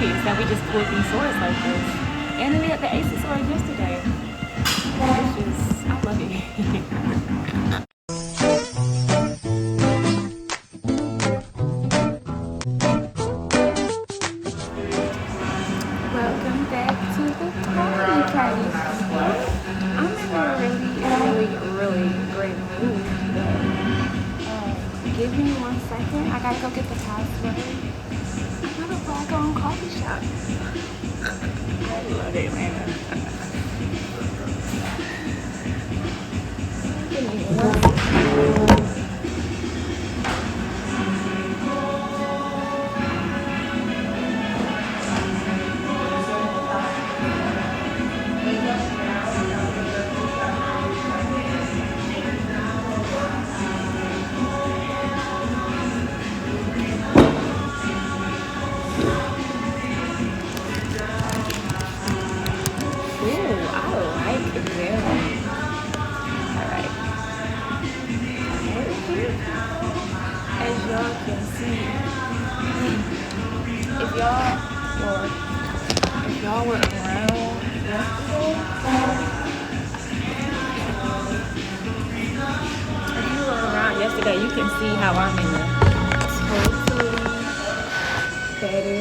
curious that we just pulled these swords like this. And then we had the ace of swords yesterday. It's just, I love it. Welcome back to the party. I'm in a really great mood today. Give me 1 second. I gotta go get the password. Another black-owned coffee shop. I love it, man. Give me 1 second. If y'all were around yesterday, you can see how I'm in a totally better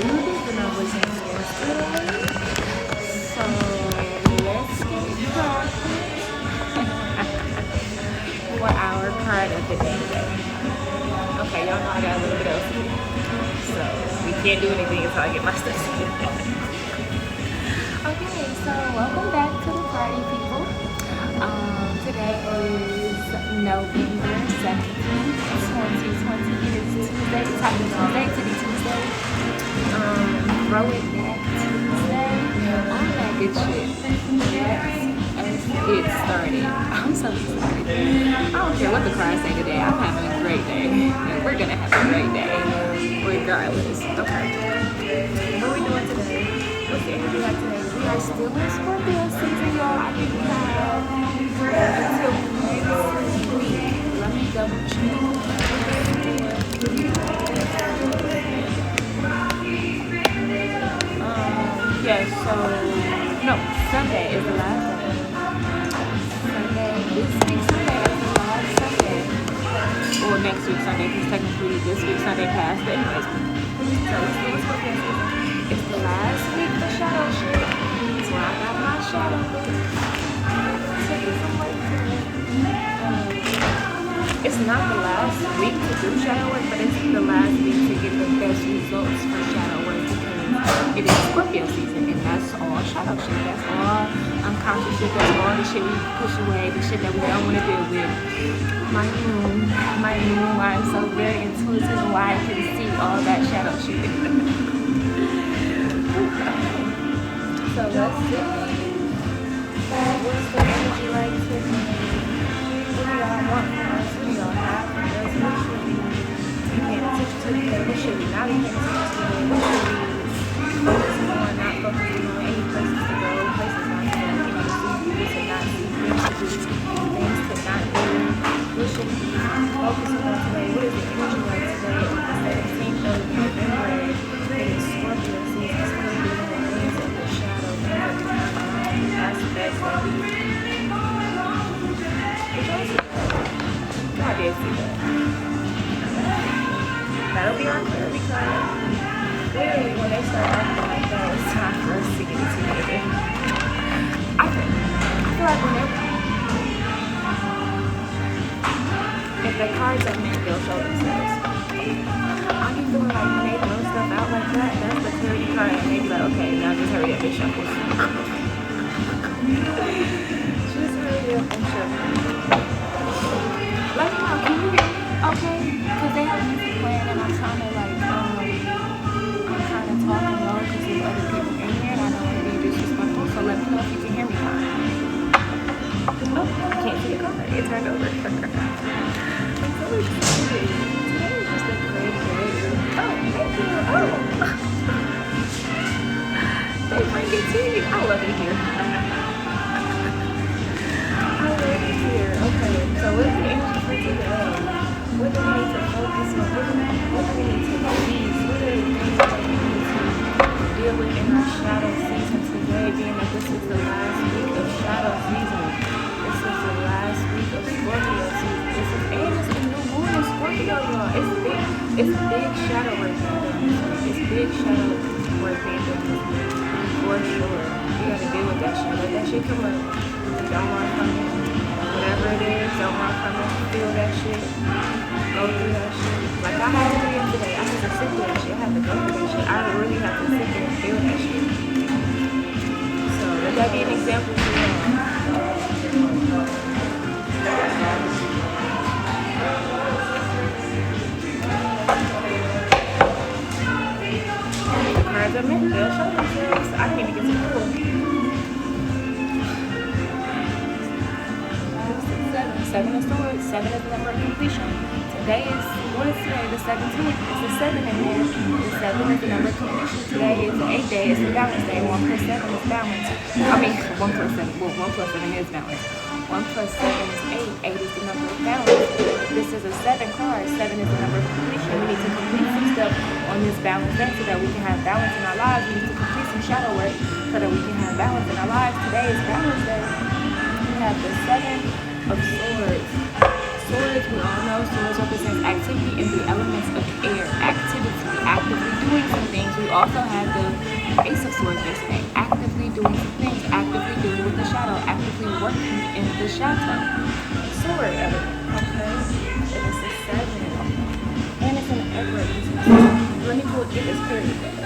mood than I was in yesterday. So let's get started for our part of the day. Okay, y'all know I got a little bit else to do. So we can't do anything until I get my stuff together. Okay, so welcome back to the party, people. Today is November 2nd, 2020. It is Tuesday. It's happy Tuesday to be Tuesday. Throw it back Tuesday. All that good shit. Let's get started. I'm so excited. I don't care what the crowd say today. I'm having a great day. And we're gonna have a great day. Regardless. Okay. What are we doing today? What's the energy like today? We are still in Scorpio season, y'all. I think we have until next week. Let me double check. Yes, so no, Sunday is the last day. Sunday, this week Sunday is the last Sunday. Or next week Sunday, because technically this week Sunday passed. But anyways, so it's the last week for shadow shit. So I got my shadow book. It's not the last week to do shadow work, but it's the last week to get the best results for shadow work because it is Scorpio season and that's all shadow shit. That's all unconscious shit. That's all the shit we push away, the shit that we don't want to deal with. My moon, why I'm so very intuitive and why I can see all that shadow shit. So let's see. What's the energy like today? What do y'all want from us? What do y'all have from us? What should we be paying attention to today? What should we not be paying attention to today? What should we focusing on, not focusing on? Any places to go, places not to go, people to see, people to not see, things to do, things to not do. What should we be focusing on today? What is the energy like today on the 17th of November? It is Scorpio season, still dealing with things in the shadow, aspects that we I did see that. That'll be our clarity card. Clearly, when they start acting like that, it's time for us to get it together. I feel like if the cards are meant, they'll show themselves. I be feeling like when they throw stuff out like that, that's the clarity card, and they be like, okay, now just hurry up and shuffle. Just hurry up and shuffle. Let me know, can you hear me? Okay? Because they have music playing and I'm trying to talk and low because there's other people in here and I don't want to be disrespectful. So let me know if you can hear me fine. Oh, I can't see the card. It turned over. I'm so excited. Today is just a great day. Oh, thank you. Oh. They bring it to you. I love it here. Okay, so what's the energy for today? What do we need to focus on? What do we need to release? What are the things that we need big shadow work being done this week. It's big shadow work being done this week. For sure. You gotta deal with that shit. Let that shit come up. Don't run from it. Whatever it is, don't run from it. Feel that shit. Go through that shit. Like I had to do yesterday. I had to sit through that shit. I had to go through that shit. I really have to sit there and feel that shit. So let that be an example for you. The cards are meant, they'll show themselves. I can't even get to the pool. Seven of Swords. 7 is the number of completion. Today is, what is today? The 17th. It's the 7 in there. The 7 is the number of completion. Today is the 8th day. It's the balance day. 1 plus 7 is balance. I mean, 1 plus 7. Well, 1 plus 7 is balance. 1 plus 7 is 8. 8 is the number of balance. This is a 7 card. 7 is the number of completion. We need to complete some stuff on this balance day so that we can have balance in our lives. We need to complete some shadow work so that we can have balance in our lives. Today is balance day. We have the 7 of Swords. Swords, we all know, swords represents activity in the elements of air. Activity, actively doing some things. We also had the Ace of Swords yesterday. Actively doing some things. Actively dealing with the shadow. Actively working in the shadow. Sword element, okay? And it's a 7. And it's an Everett. Let me get this period back.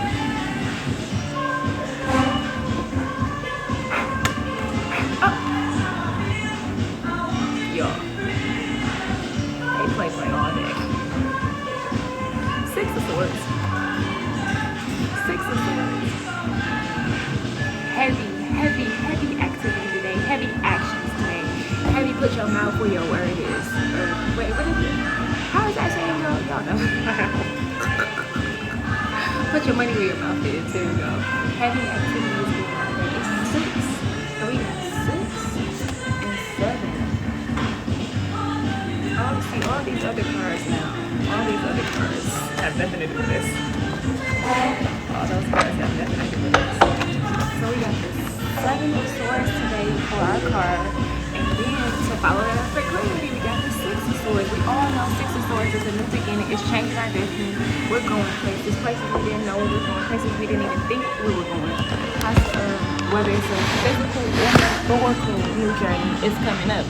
Play all day. 6 of Swords. 6 of Swords. Heavy activity today. Heavy actions today. Heavy put your mouth where your word is. Wait, what is it? How is that saying go? Y'all know. Put your money where your mouth is. There you go. Heavy activity is going on today. It's 6. So we got 6 and 7. See all these other cards now. All these other cards have nothing to do with this. All those cards have nothing to do with this. So we got this 7 of Swords today for our card. And then to follow that up for clarity, we got the 6 of Swords. We all know 6 of Swords is a new beginning. It's changing our destiny. We're going places. Places we didn't know we were going. Places we didn't even think we were going. Whether it's a physical or metaphorical new journey, it's coming up.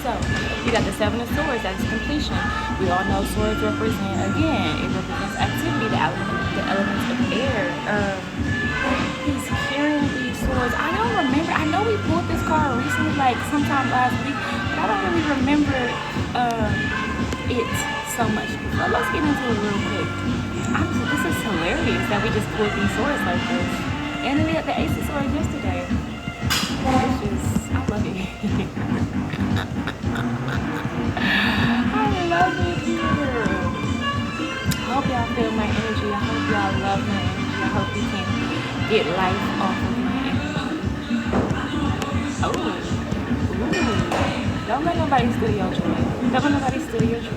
So, you got the 7 of Swords, that's completion. We all know swords represent, again, it represents activity, the elements of air. He's carrying these swords. I don't remember, I know we pulled this card recently, like sometime last week, but I don't really remember it so much. So let's get into it real quick. This is hilarious that we just pulled these swords like this. And then we had the Ace of Swords yesterday. It's just, I love it. I love it here. I hope y'all feel my energy. I hope y'all love my energy. I hope you can get life off of my energy. Oh. Ooh. Don't let nobody steal your joy. Don't let nobody steal your joy.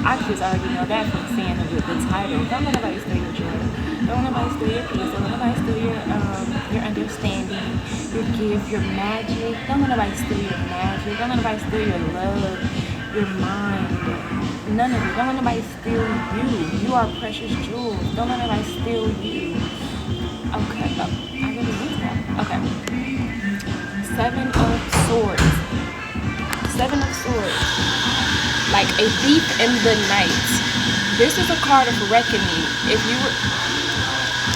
I just already know that from seeing the title. Don't let nobody steal your joy. Don't let nobody steal your peace. Don't let nobody steal your understanding, your gift, your magic. Don't let nobody steal your magic. Don't let nobody steal your love, your mind. None of it. Don't let nobody steal you. You are precious jewels. Don't let nobody steal you. Okay. Oh, I really need that. Okay. 7 of Swords. 7 of Swords. Like a thief in the night. This is a card of reckoning. If you were...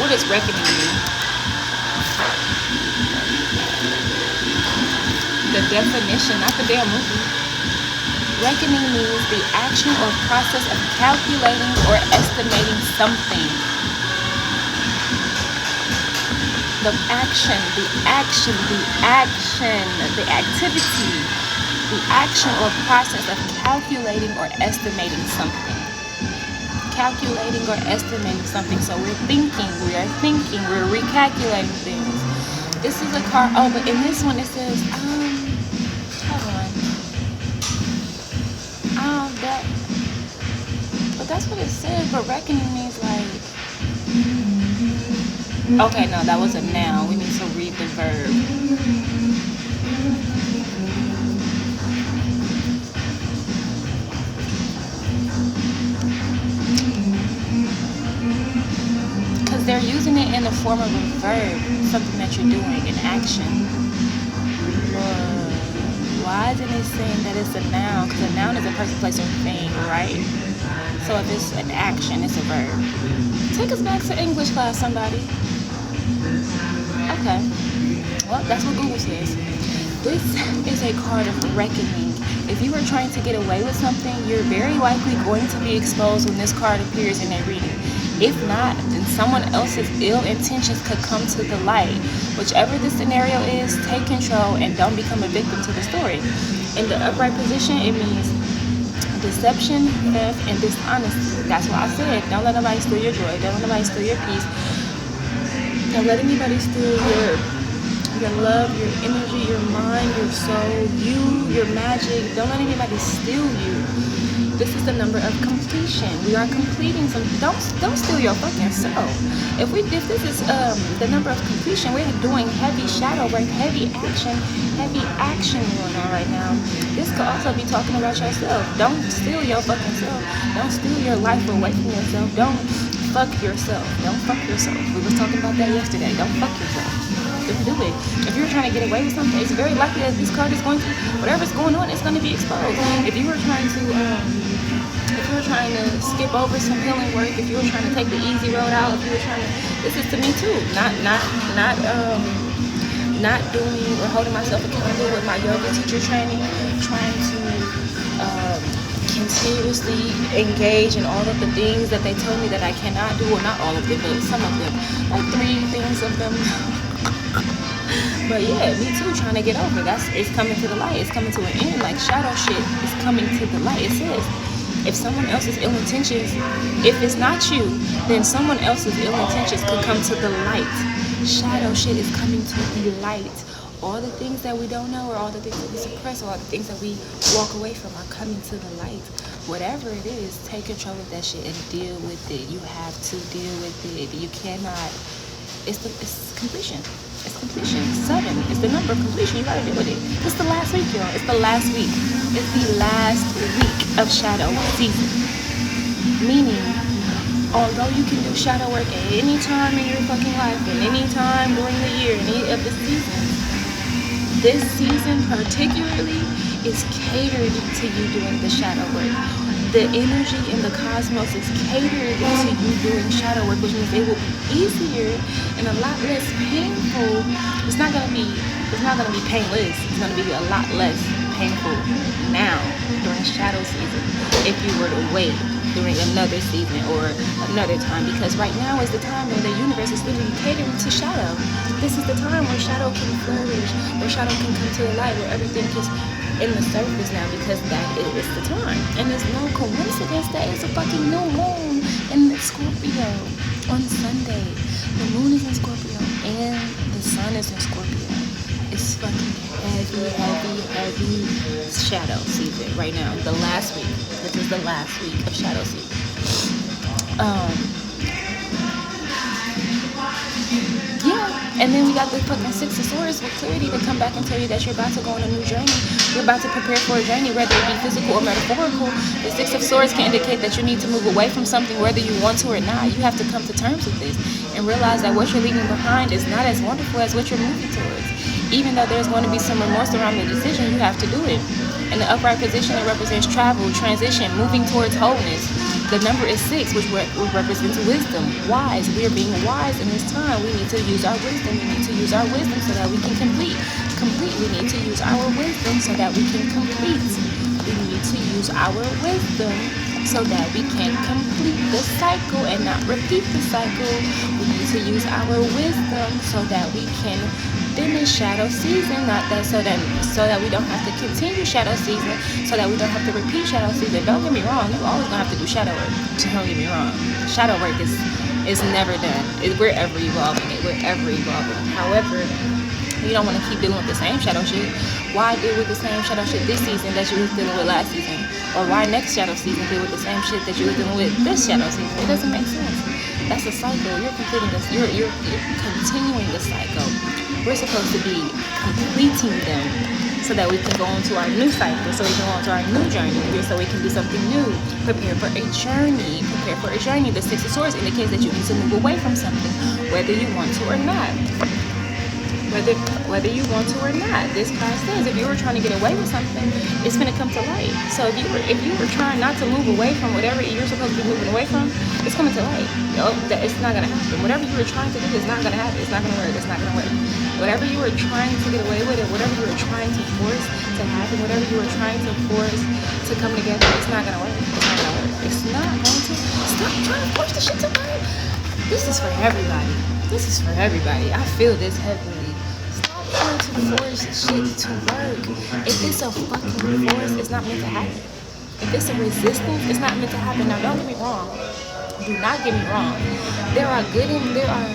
What does reckoning mean? The definition, not the damn movie. Reckoning means the action or process of calculating or estimating something. The action, the activity, the action or process of calculating or estimating something. Calculating or estimating something. So we're thinking, we're recalculating things. This is a card. Oh, but in this one it says, hold on. But that's what it says. But reckoning means like. Okay, no, that was a noun. We need to read the verb. the form of a verb, something that you're doing, an action. Why isn't it saying that it's a noun? Because a noun is a person, place, or thing, right? So if it's an action, it's a verb. Take us back to English class, somebody. Okay. Well, that's what Google says. This is a card of reckoning. If you are trying to get away with something, you're very likely going to be exposed when this card appears in a reading. If not, then someone else's ill intentions could come to the light. Whichever the scenario is, take control and don't become a victim to the story. In the upright position, it means deception, theft, and dishonesty. That's why I said, don't let nobody steal your joy. Don't let nobody steal your peace. Don't let anybody steal your love, your energy, your mind, your soul, your magic. Don't let anybody steal you. This is the number of completion. We are completing some. Don't steal your fucking soul. If this is the number of completion, we're doing heavy shadow work, heavy action going on right now. This could also be talking about yourself. Don't steal your fucking self. Don't steal your life away from yourself. Don't fuck yourself. Don't fuck yourself. We was talking about that yesterday. Don't fuck yourself. Don't do it. If you're trying to get away with something, it's very likely that this card is going to, whatever's going on, it's going to be exposed. If you were trying to skip over some healing work, if you were trying to take the easy road out, if you were trying to, this is to me too. Not doing or holding myself accountable with my yoga teacher training, trying to continuously engage in all of the things that they told me that I cannot do, or not all of them, but some of them, like 3 things of them. But yeah, me too, trying to get over. It's coming to the light. It's coming to an end. Like shadow shit is coming to the light. It says, if someone else's ill intentions, if it's not you, then someone else's ill intentions could come to the light. Shadow shit is coming to the light. All the things that we don't know, or all the things that we suppress, or all the things that we walk away from are coming to the light. Whatever it is, take control of that shit and deal with it. You have to deal with it. You cannot. It's completion. It's completion. 7. It's the number of completion. You gotta deal with it. It's the last week, y'all. It's the last week. It's the last week of shadow season. Meaning, although you can do shadow work at any time in your fucking life, and any time during the year, any of the seasons, this season particularly is catered to you doing the shadow work. The energy in the cosmos is catered to you doing shadow work, which means it will be easier and a lot less painful. It's not gonna be painless. It's gonna be a lot less painful now during shadow season if you were to wait during another season or another time, because right now is the time where the universe is literally catering to shadow. This is the time where shadow can flourish, where shadow can come to the light, where everything is in the surface now, because that is the time. And there's no coincidence that it's a fucking new moon in Scorpio on Sunday. The moon is in Scorpio and the sun is in Scorpio. It's fucking heavy shadow season right now. The last week. This is the last week of shadow season. Yeah, and then we got the fucking 6 of Swords with clarity to come back and tell you that you're about to go on a new journey. You're about to prepare for a journey, whether it be physical or metaphorical. The 6 of Swords can indicate that you need to move away from something, whether you want to or not. You have to come to terms with this and realize that what you're leaving behind is not as wonderful as what you're moving towards. Even though there's going to be some remorse around the decision, you have to do it. In the upright position, it represents travel, transition, moving towards wholeness. The number is 6, which represents wisdom, wise. We are being wise in this time. We need to use our wisdom. We need to use our wisdom so that we can complete. We need to use our wisdom so that we can complete. We need to use our wisdom so that we can complete the cycle and not repeat the cycle. We need to use our wisdom so that we can finish shadow season, so that we don't have to continue shadow season, so that we don't have to repeat shadow season. Don't get me wrong, you always gonna have to do shadow work. Don't get me wrong. Shadow work is never done. We're ever evolving it. We're ever evolving. However, you don't want to keep dealing with the same shadow shit. Why deal with the same shadow shit this season that you was dealing with last season? Or why next shadow season deal with the same shit that you was dealing with this shadow season? It doesn't make sense. That's a cycle. You're completing this. You're continuing the cycle. We're supposed to be completing them so that we can go on to our new cycle, so we can go on to our new journey, so we can do something new. Prepare for a journey. Prepare for a journey. The Six of Swords indicates that you need to move away from something, whether you want to or not. Whether you want to or not. This card says if you were trying to get away with something, it's going to come to light. So if you were trying not to move away from whatever you're supposed to be moving away from, it's coming to light. It's not going to happen. Whatever you were trying to do is not going to happen. It's not going to work. It's not going to work. Whatever you were trying to get away with, or whatever you were trying to force to happen, whatever you were trying to force to come together, it's not going to work. It's not going to work. It's not going to. Stop trying to force the shit to work. This is for everybody. This is for everybody. I feel this heavily. Trying to force shit to work. If it's a fucking force, it's not meant to happen. If it's a resistance, it's not meant to happen. Now, don't get me wrong. Do not get me wrong. There are good and there are.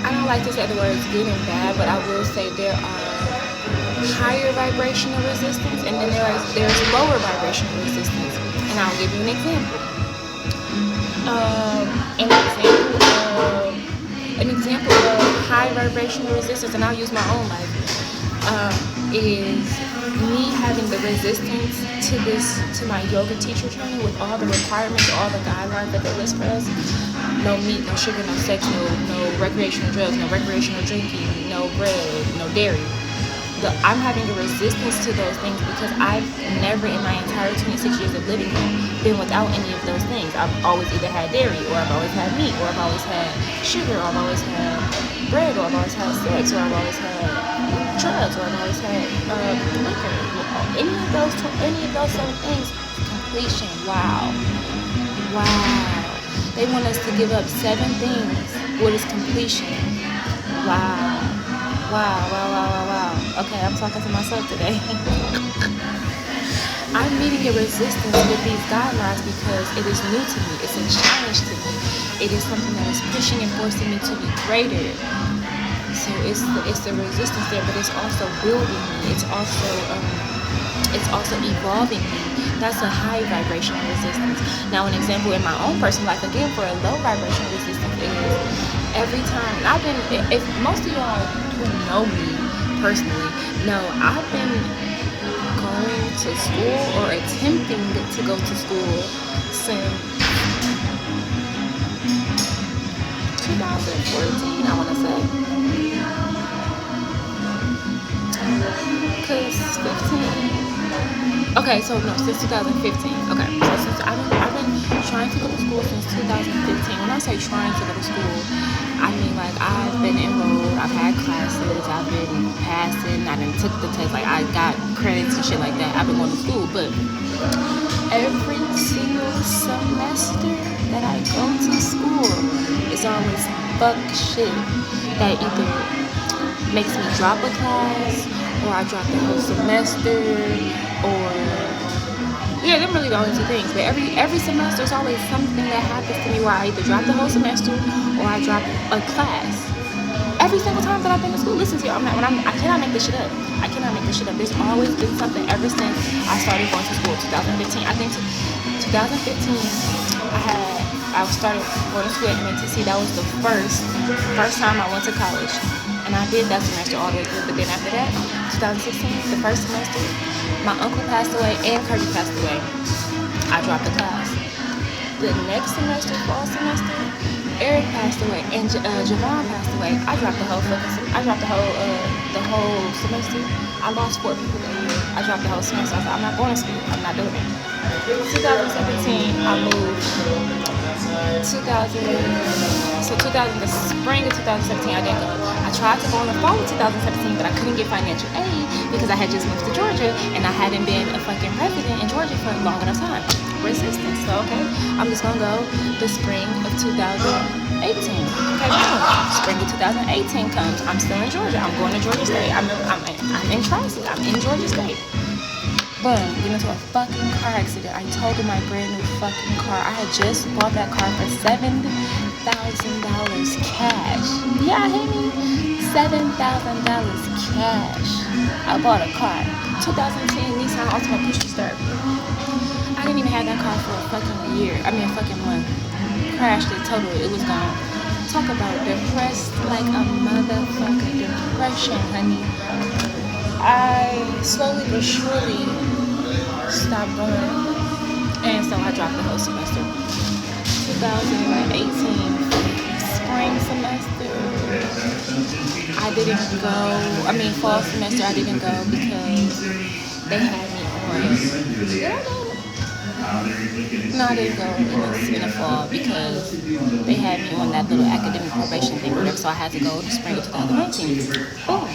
I don't like to say the words good and bad, but I will say there are higher vibrational resistance, and then there's lower vibrational resistance. And I'll give you an example. An example of high vibrational resistance, and I'll use my own life, is me having the resistance to my yoga teacher training with all the requirements, all the guidelines that they list for us. No meat, no sugar, no sex, no recreational drugs, no recreational drinking, no bread, no dairy. I'm having a resistance to those things because I've never in my entire 26 years of living been without any of those things. I've always either had dairy, or I've always had meat, or I've always had sugar, or I've always had bread, or I've always had sex, or I've always had drugs, or I've always had liquor. Any of those seven things. Completion. Wow. They want us to give up 7 things. What is completion? Wow. Okay, I'm talking to myself today. I'm meeting a resistance with these guidelines because it is new to me. It's a challenge to me. It is something that is pushing and forcing me to be greater. So it's the resistance there, but it's also building me. It's also evolving me. That's a high vibrational resistance. Now, an example in my own personal life, again, for a low vibrational resistance is every time, and I've been, if most of y'all who know me personally know, I've been going to school or attempting to go to school since 2014, I want to say. Because 15. Okay, so no, since 2015. Okay, so since I've been trying to go to school since 2015. When I say trying to go to school, I mean like I've been enrolled, I've had classes, I've been passing, I done took the test, like I got credits and shit like that. I've been going to school, but every single semester that I go to school, it's always fuck shit that either makes me drop a class, or I drop the whole semester, or yeah, they're really the only 2 things. But every semester, there's always something that happens to me where I either drop the whole semester or I drop a class. Every single time that I've been to school, listen to you, I cannot make this shit up. There's always been something ever since I started going to school. 2015, I think 2015, I started going to school at MNTC. That was the first time I went to college. And I did that semester all the way through. But then after that, 2016, the first semester, my uncle passed away and Kirby passed away. I dropped the class. The next semester, fall semester, Eric passed away and Javon passed away. I dropped the whole semester. I lost 4 people that year. I dropped the whole semester. I said, I'm not going to school. I'm not doing it. 2017, I moved. The spring of 2017, I didn't go. I tried to go in the fall of 2017, but I couldn't get financial aid because I had just moved to Georgia and I hadn't been a fucking resident in Georgia for a long enough time. Resistance. So, okay, I'm just gonna go the spring of 2018. Okay, spring of 2018 comes. I'm still in Georgia. I'm going to Georgia State. I'm in Tri-City. I'm in Georgia State. Boom, get into a fucking car accident. I totaled my brand new fucking car. I had just bought that car for $7,000 cash. Yeah, hear me? $7,000 cash. I bought a car. 2010 Nissan Altima push to start. I I didn't even have that car for a fucking year. I mean, a fucking month. Crashed it totally. It was gone. Talk about depressed like a motherfucker. Depression, honey. I slowly but surely stopped going. And so I dropped the whole semester. 2018 spring semester, I didn't go. I mean, fall semester, I didn't go because they had me on. Did I go? No, I didn't go in the fall because they had me on that little academic probation thing or whatever, so I had to go to spring of 2019. Boom.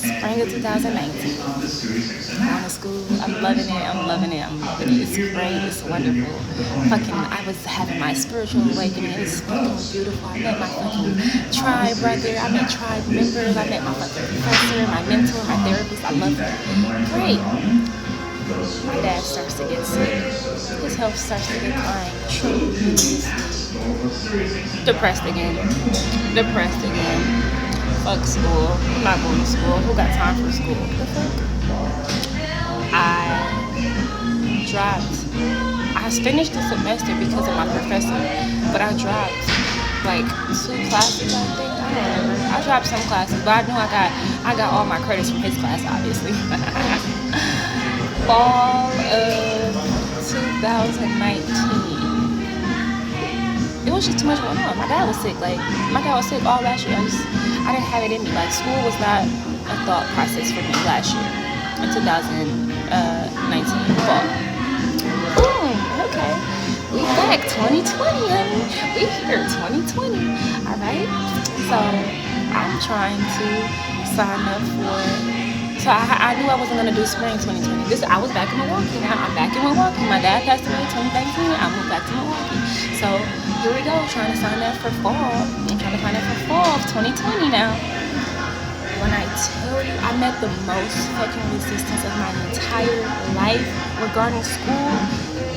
Spring of 2019. Going to school. I'm loving it. I'm loving it. I'm loving it. It's great. It's wonderful. I was having my spiritual awakening. It's fucking beautiful. I met my fucking tribe brother. I met tribe members. I met my fucking professor, my mentor, my therapist. I love it. Great. My dad starts to get sick. His health starts to decline. Tremendously. Depressed again. Fuck school. I'm not going to school. Who got time for school? The fuck? I dropped. I finished the semester because of my professor, but I dropped like 2 classes, I think. I don't remember. I dropped some classes, but I knew I got all my credits from his class, obviously. Fall of 2019. It was just too much going on. My dad was sick. All last year. I didn't have it in me. Like, school was not a thought process for me last year. In 2019 fall. Boom. Okay. We back 2020, honey. We here 2020. All right. So I'm trying to sign up for. So I knew I wasn't gonna do spring 2020. I was back in Milwaukee. Now I'm back in Milwaukee. My dad passed away in 2019. I moved back to Milwaukee. So here we go, trying to sign up for fall. I'm trying to sign up for fall of 2020 now. When I tell you, I met the most fucking resistance of my entire life regarding school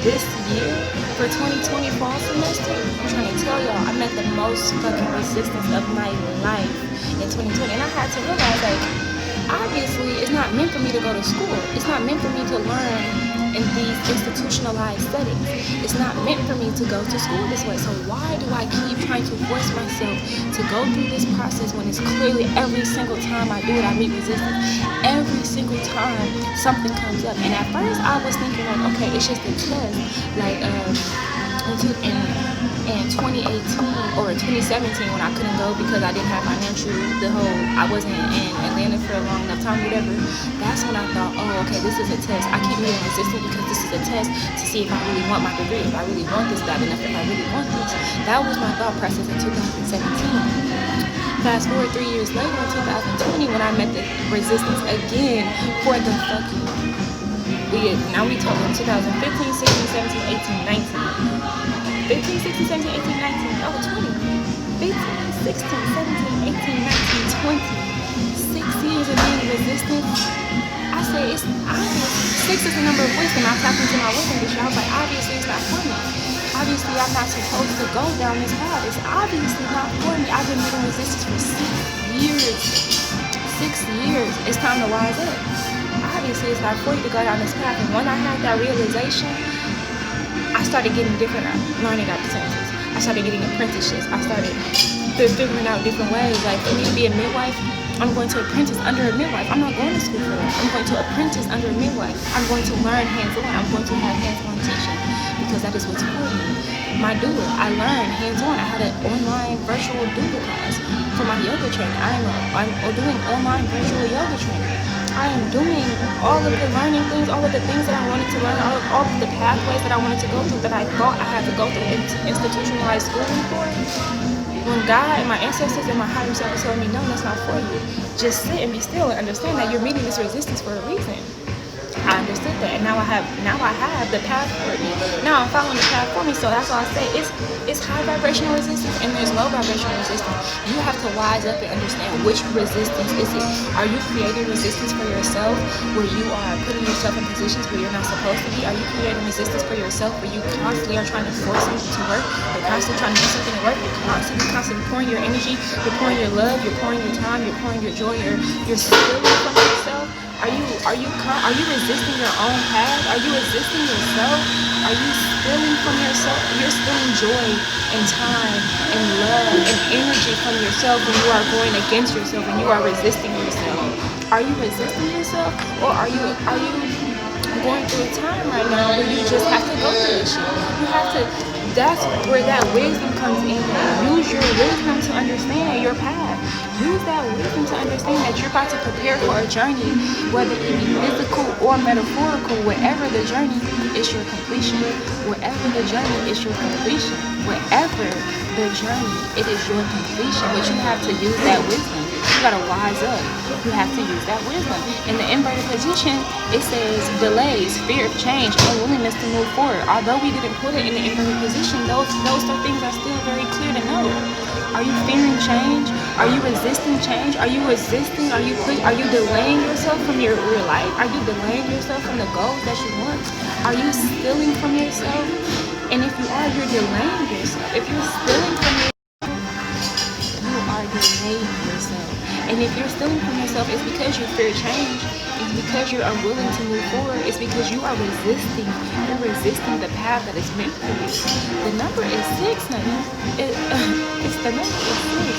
this year for 2020 fall semester. I'm trying to tell y'all, I met the most fucking resistance of my life in 2020. And I had to realize, like, obviously, it's not meant for me to go to school. It's not meant for me to learn in these institutionalized settings. It's not meant for me to go to school this way. So why do I keep trying to force myself to go through this process when it's clearly every single time I do it, I meet resistance? Every single time something comes up. And at first I was thinking like, okay, it's just a test. Like in 2018 or 2017 when I couldn't go because I didn't have financial, I wasn't in Atlanta for a long enough time, whatever. That's when I thought, oh, okay, this is a test. I keep meeting resistance because this is a test to see if I really want my degree, if I really want this bad enough, if I really want this. That was my thought process in 2017. Fast forward 3 years later in 2020 when I met the resistance again for the fucking now we talking 2015, 16, 17, 18, 19. 15, 16, 17, 18, 19. Oh, 20. 15, 16, 17, 18, 19, 20. 6 years of being resistant. I say it's obvious. 6 is the number of wisdom. I tapped into my wisdom this year. I was like, obviously it's not for me. Obviously I'm not supposed to go down this path. It's obviously not for me. I've been meeting resistance for 6 years. 6 years. It's time to wise up. Obviously it's not for you to go down this path. And when I had that realization, I started getting different learning opportunities. I started getting apprenticeships. I started figuring out different ways. Like, for me to be a midwife, I'm going to apprentice under a midwife. I'm not going to school for that. I'm going to apprentice under a midwife. I'm going to learn hands-on. I'm going to have hands-on teaching because that is what's for me. My doula, I learned hands-on. I had an online virtual doula class for my yoga training. I'm doing online virtual yoga training. I am doing all of the learning things, all of the things that I wanted to learn, all of the pathways that I wanted to go through that I thought I had to go through institutionalized schooling for. When God and my ancestors and my higher self was telling me, no, that's not for you. Just sit and be still and understand that you're meeting this resistance for a reason. I understood that, and now I have the path for me. Now I'm following the path for me, so that's why I say it's high vibrational resistance and there's low vibrational resistance. You have to wise up and understand which resistance is it. Are you creating resistance for yourself where you are putting yourself in positions where you're not supposed to be? Are you creating resistance for yourself where you constantly are trying to force something to work? You're constantly trying to do something to work. You're constantly pouring your energy, you're pouring your love, you're pouring your time, you're pouring your joy, you're stealing from yourself. Are you resisting your own path? Are you resisting yourself? Are you stealing from yourself? You're stealing joy and time and love and energy from yourself when you are going against yourself, when you are resisting yourself. Are you resisting yourself, or are you going through a time right now where you just have to go through this shit? You have to. That's where that wisdom comes in. Use your wisdom to understand your path. Use that wisdom to understand that you're about to prepare for a journey, whether it be physical or metaphorical. Wherever the journey is your completion. Wherever the journey is your completion. Wherever the journey, it is your completion. But you have to use that wisdom. You gotta wise up. You have to use that wisdom. In the inverted position, it says delays, fear of change, unwillingness to move forward. Although we didn't put it in the inverted position, those things are still very clear to know. Are you fearing change? Are you resisting change? Are you resisting? Are you delaying yourself from your life? Are you delaying yourself from the goals that you want? Are you stealing from yourself? And if you are, you're delaying yourself. If you're stealing from yourself, you are delaying yourself. And if you're stealing from yourself, it's because you fear change. It's because you're unwilling to move forward. It's because you are resisting. You're resisting the path that is meant for you. The number is 6 now. The number is 6.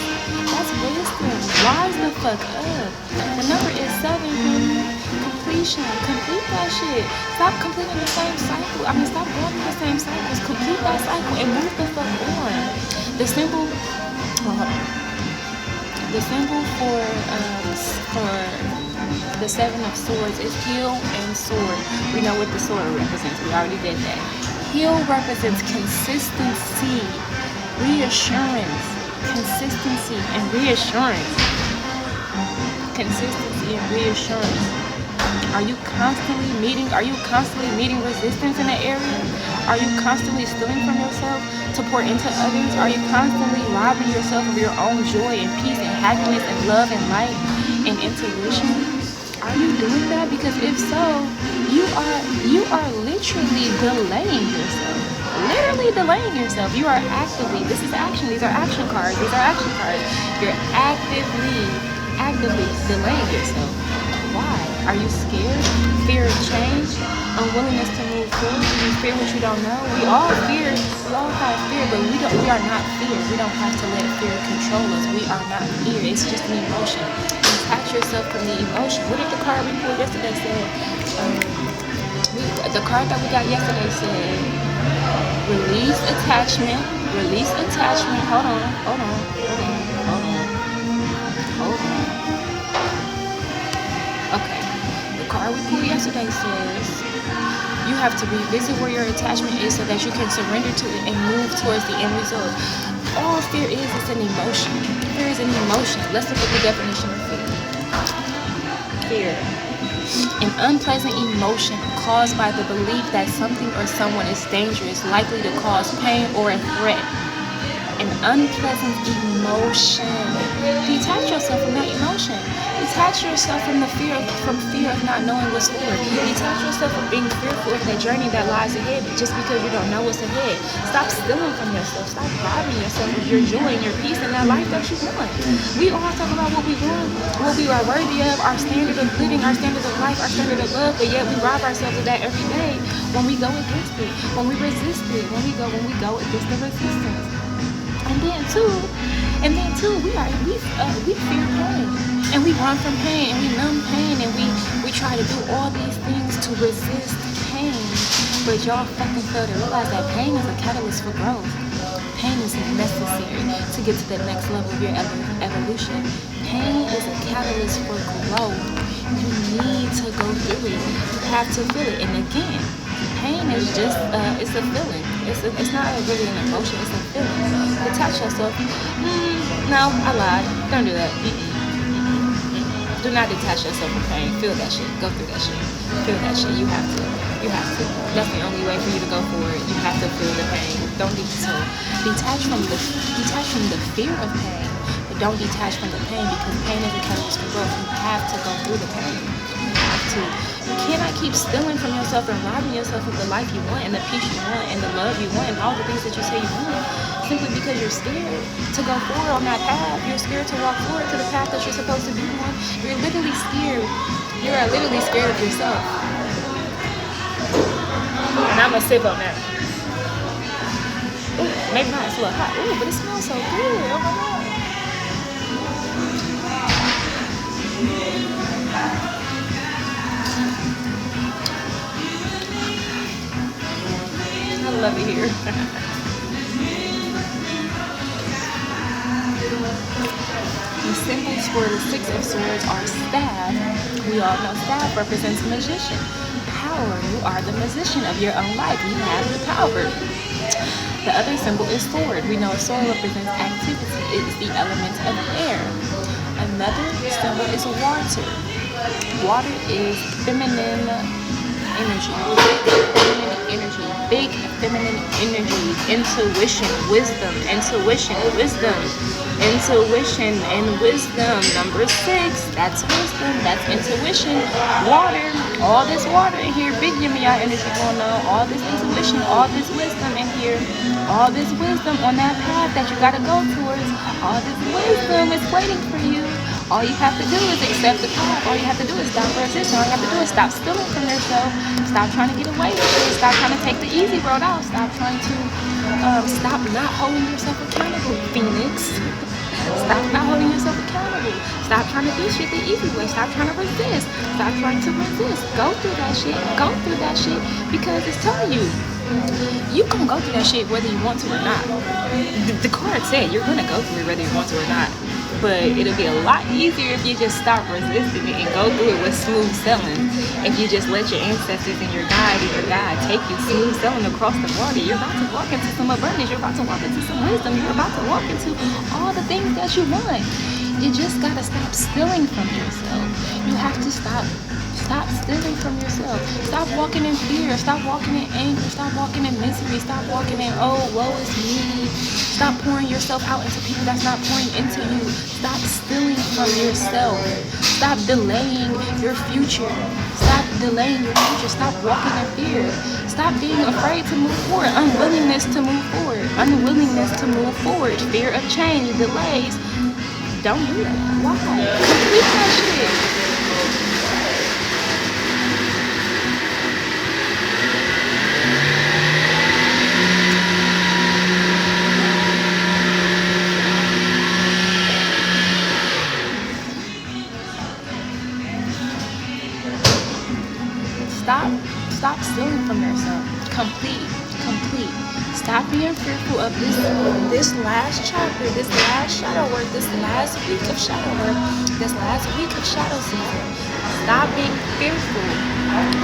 That's wisdom. Wise the fuck up. The number is 7. Completion. Complete that shit. Stop completing the same cycle. Stop going through the same cycles. Complete that cycle and move the fuck on. The symbol. The symbol for the 7 of Swords is heel and sword. We know what the sword represents. We already did that. Heel represents consistency, reassurance, consistency and reassurance. Consistency and reassurance. Are you constantly meeting resistance in that area? Are you constantly stealing from yourself to pour into others? Are you constantly robbing yourself of your own joy and peace and happiness and love and light and intuition? Are you doing that? Because if so, you are literally delaying yourself. Literally delaying yourself. You are actively, this is action. These are action cards. You're actively delaying yourself. Why? Are you scared? Fear of change? Unwillingness to move forward? Do you fear what you don't know? We all have fear, but we are not fear. We don't have to let fear control us. We are not fear. It's just an emotion. Detach yourself from the emotion. What did the card we pulled yesterday say? The card that we got yesterday said, release attachment. Hold on. Okay. The card we pulled yesterday says you have to revisit where your attachment is so that you can surrender to it and move towards the end result. All fear is an emotion. Fear is an emotion. Let's look at the definition of fear. Fear. An unpleasant emotion caused by the belief that something or someone is dangerous, likely to cause pain or a threat. An unpleasant emotion. Detach yourself from that emotion. Detach yourself from fear of not knowing what's forward. Detach yourself from being fearful of the journey that lies ahead just because you don't know what's ahead. Stop stealing from yourself. Stop robbing yourself of your joy and your peace and that life that you want. We all talk about what we want, what we are worthy of, our standard of living, our standard of life, our standard of love, but yet we rob ourselves of that every day when we go against it, when we resist it, when we go against the resistance. And then too, we fear pain, and we run from pain, and we numb pain, and we try to do all these things to resist pain. But y'all fucking fail to realize that pain is a catalyst for growth. Pain is necessary to get to the next level of your evolution. Pain is a catalyst for growth. You need to go through it. You have to feel it. And again, pain is just it's a feeling. It's not really an emotion. It's a feeling. Detach yourself. No, I lied. Don't do that. Do not detach yourself from pain. Feel that shit. Go through that shit. Feel that shit. You have to. That's the only way for you to go forward. You have to feel the pain. Don't detach from the fear of pain, but don't detach from the pain, because pain is a catalyst for growth. You have to go through the pain. You have to. You cannot keep stealing from yourself and robbing yourself of the life you want and the peace you want and the love you want and all the things that you say you want. simply because you're scared to go forward on that path. You're scared to walk forward to the path that you're supposed to be on. You're literally scared. You are literally scared of yourself. And I'm gonna sip on that. Ooh, maybe not, it's a little hot. Ooh, but it smells so good. Oh my God. I love it here. The symbols for the Six of Swords are staff. We all know staff represents magician. Power. You are the magician of your own life. You have the power. The other symbol is sword. We know a sword represents activity. It is the element of air. Another symbol is water. Water is feminine energy. Big feminine energy. Intuition, wisdom, and wisdom. Number 6, that's wisdom, that's intuition. Water, all this water in here, big Gemini energy going on, all this intuition, all this wisdom in here, all this wisdom on that path that you gotta go towards, all this wisdom is waiting for you. All you have to do is accept the path. All you have to do is stop resisting. All you have to do is stop stealing from yourself. Stop trying to get away with it. Stop trying to take the easy road out. Stop trying to stop not holding yourself accountable, Phoenix. Stop not holding yourself accountable. Stop trying to do shit the easy way. Stop trying to resist. Stop trying to resist. Go through that shit. Go through that shit because it's telling you. You gonna go through that shit whether you want to or not. The card said you're gonna go through it whether you want to or not. But it'll be a lot easier if you just stop resisting it and go through it with smooth sailing. If you just let your ancestors and your guide take you smooth sailing across the water, you're about to walk into some abundance. You're about to walk into some wisdom. You're about to walk into all the things that you want. You just gotta stop stealing from yourself. You have to stop stealing from yourself. Stop walking in fear. Stop walking in anger. Stop walking in misery. Stop walking in, oh, woe is me. Stop pouring yourself out into people that's not pouring into you. Stop stealing from yourself. Stop delaying your future. Stop delaying your future. Stop walking in fear. Stop being afraid to move forward. Unwillingness to move forward. Unwillingness to move forward. Fear of change. Delays. Don't do that. Why? Complete that shit. Stop stealing from yourself. Complete. Stop being fearful of this last chapter, this last shadow work, this last week of shadow work, this last week of shadow season. Stop being fearful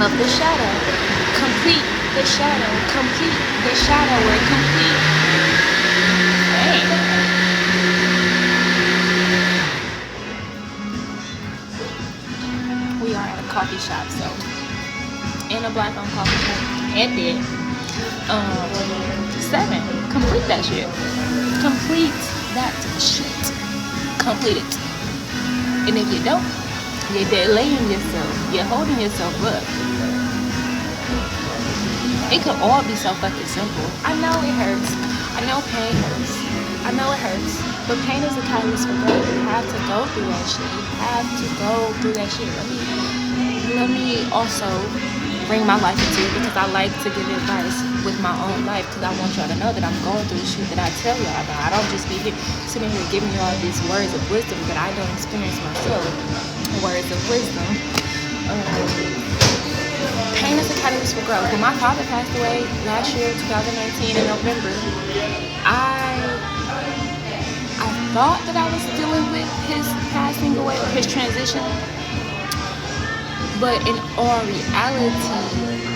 of the shadow. Complete the shadow. Complete the shadow work. Complete. Dang. We are at a coffee shop, so. In a black-owned coffee shop. And then 7. Complete that shit. Complete that shit. Complete it. And if you don't, you're delaying yourself. You're holding yourself up. It could all be so fucking simple. I know it hurts. I know pain hurts. I know it hurts. But pain is a catalyst for growth. You have to go through that shit. You have to go through that shit. Let me also bring my life into it because I like to give advice with my own life because I want y'all to know that I'm going through the shit that I tell y'all about. I don't just be sitting here giving y'all these words of wisdom that I don't experience myself. Words of wisdom. Pain is a catalyst for growth. When my father passed away last year, 2019 in November, I thought that I was dealing with his passing away or his transition. But in all reality,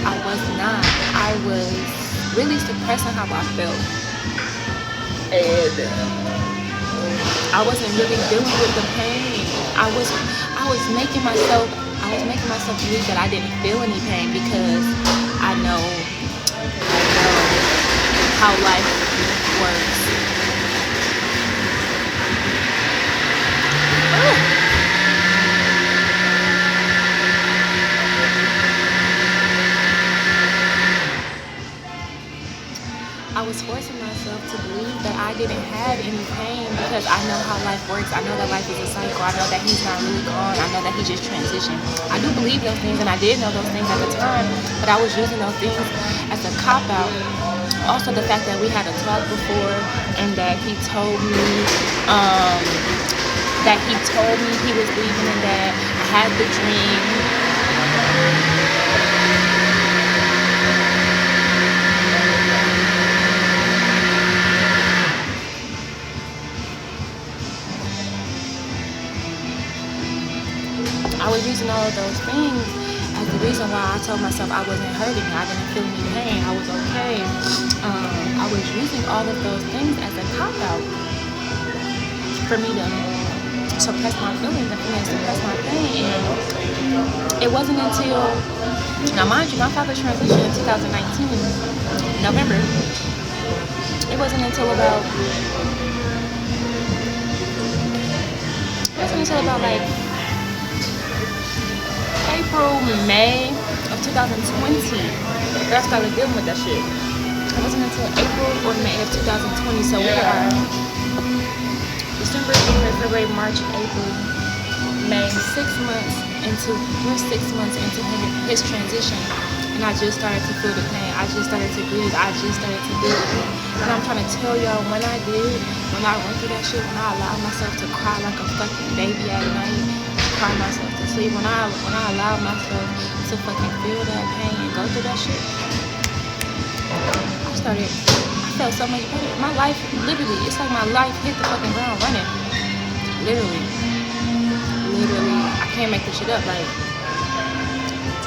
I was not. I was really suppressing how I felt. And I wasn't really dealing with the pain. I was making myself believe that I didn't feel any pain because I know how life works. I was forcing myself to believe that I have any pain because I know how life works. I know that life is a cycle. I know that he's not really gone. I know that he just transitioned. I do believe those things, and I did know those things at the time, but I was using those things as a cop-out. Also, the fact that we had a talk before and that he told me he was leaving and that I had the dream. I was using all of those things as the reason why I told myself I wasn't hurting. I didn't feel any pain. I was okay. I was using all of those things as a cop-out for me to suppress my feelings and for me to suppress my pain. And it wasn't until, now mind you, my father transitioned in 2019, November. It wasn't until about like April, May of 2020 that I started dealing with that shit. It wasn't until April or May of 2020. So we are December, January, February, March, April, May, 6 months into, we're 6 months into his transition. And I just started to feel the pain. I just started to breathe. I just started to deal with it. And I'm trying to tell y'all, when I went through that shit, when I allowed myself to cry like a fucking baby at night, cry myself to sleep, when I allowed myself to fucking feel that pain and go through that shit, I felt so much better. My life, literally, it's like my life hit the fucking ground running. Literally, I can't make this shit up. Like,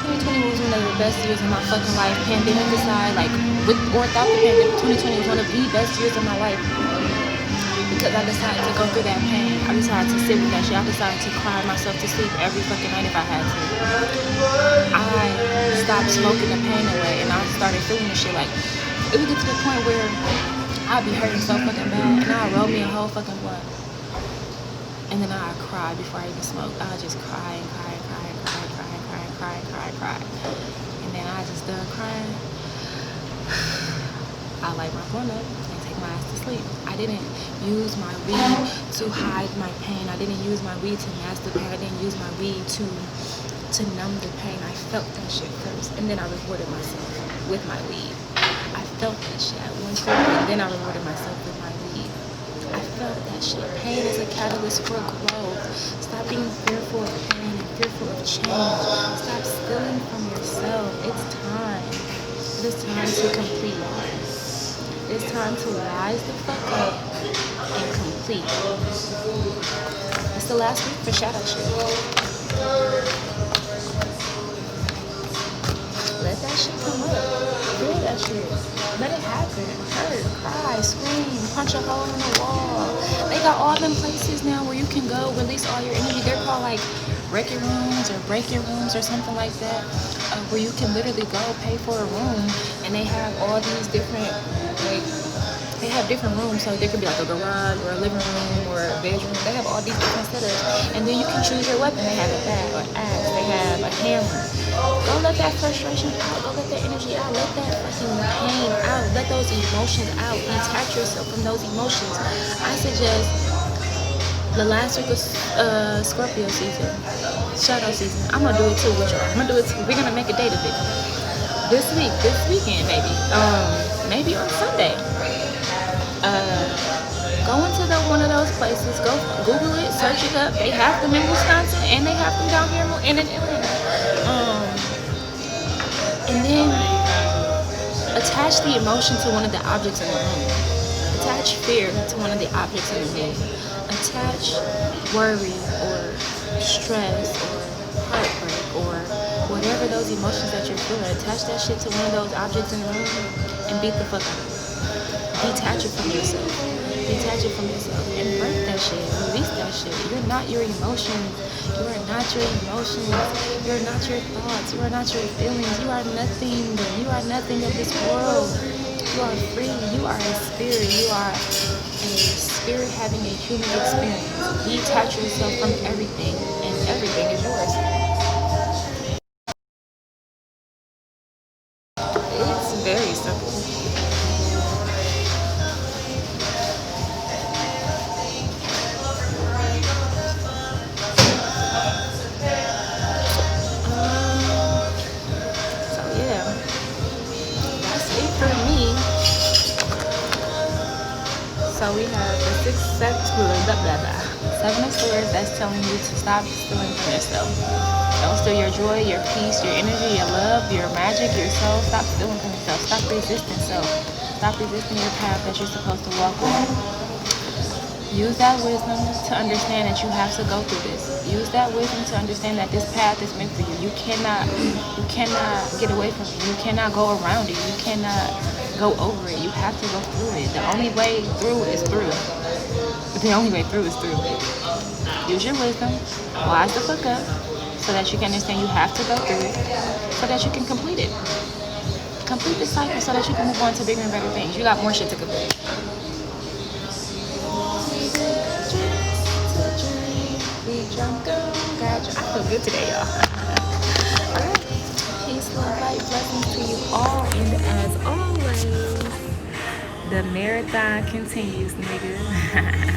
2020 was one of the best years of my fucking life. Pandemic aside, like, with or without the pandemic, 2020 was one of the best years of my life. Because I decided to go through that pain. I decided to sit with that shit. I decided to cry myself to sleep every fucking night if I had to. I stopped smoking the pain away and I started feeling the shit. Like, it would get to the point where I'd be hurting so fucking bad and I'd roll me a whole fucking blunt. And then I'd cry before I even smoked. I'd just cry and cry and cry and cry and cry and cry and cry and cry and cry. And then I just done crying. I light my blunt up and take my ass to sleep. I didn't use my weed to hide my pain. I didn't use my weed to mask the pain. I didn't use my weed to numb the pain. I felt that shit first, and then I rewarded myself with my weed. I felt that shit. I went through it, and then I rewarded myself with my weed. I felt that shit. Pain is a catalyst for growth. Stop being fearful of pain and fearful of change. Stop stealing from yourself. It's time. It is time to complete. It's time to rise the fuck up and complete. It's the last week for shadow shit. Let that shit come up. Feel that shit. Let it happen. Hurt, cry, scream, punch a hole in the wall. They got all them places now where you can go release all your energy. They're called like record rooms or break-in rooms or something like that, where you can literally go pay for a room and they have all these different, like, they have different rooms. So there could be like a garage or a living room or a bedroom. They have all these different setups, and then you can choose your weapon. They have a bat or axe. They have a hammer. Go let that frustration out. Go let that energy out. Let that fucking pain out. Let those emotions out. Detach yourself from those emotions. I suggest the last week of Scorpio season, shadow season. I'm gonna do it too with y'all. I'm gonna do it too. We're gonna make a date of it. This weekend, maybe on Sunday. Go into one of those places. Go Google it, search it up. They have them in Wisconsin and they have them down here in Atlanta. And then attach the emotion to one of the objects in the room. Attach fear to one of the objects in the room. Attach worry or stress or heartbreak or whatever those emotions that you're feeling. Attach that shit to one of those objects in the room and beat the fuck out. Detach it from yourself. Detach it from yourself and break that shit. Release that shit. You're not your emotions. You are not your emotions. You're not your thoughts. You are not your feelings. You are nothing. You are nothing of this world. You are free. You are a spirit. You are a spirit having a human experience. Detach yourself from everything, and everything is yours. It's very simple. Seven of Swords, that's telling you to stop stealing from yourself. Don't steal your joy, your peace, your energy, your love, your magic, your soul. Stop stealing from yourself. Stop resisting self. Stop resisting your path that you're supposed to walk on. Use that wisdom to understand that you have to go through this. Use that wisdom to understand that this path is meant for you. You cannot get away from it. You cannot go around it. You cannot go over it. You have to go through it. The only way through is through. The only way through is through. Use your wisdom, wise the fuck up, so that you can understand you have to go through it, so that you can complete it. Complete the cycle so that you can move on to bigger and better things. You got more shit to complete. I feel good today, y'all. Alright. Peace, love, light, blessings to you all. And as always, the marathon continues, nigga.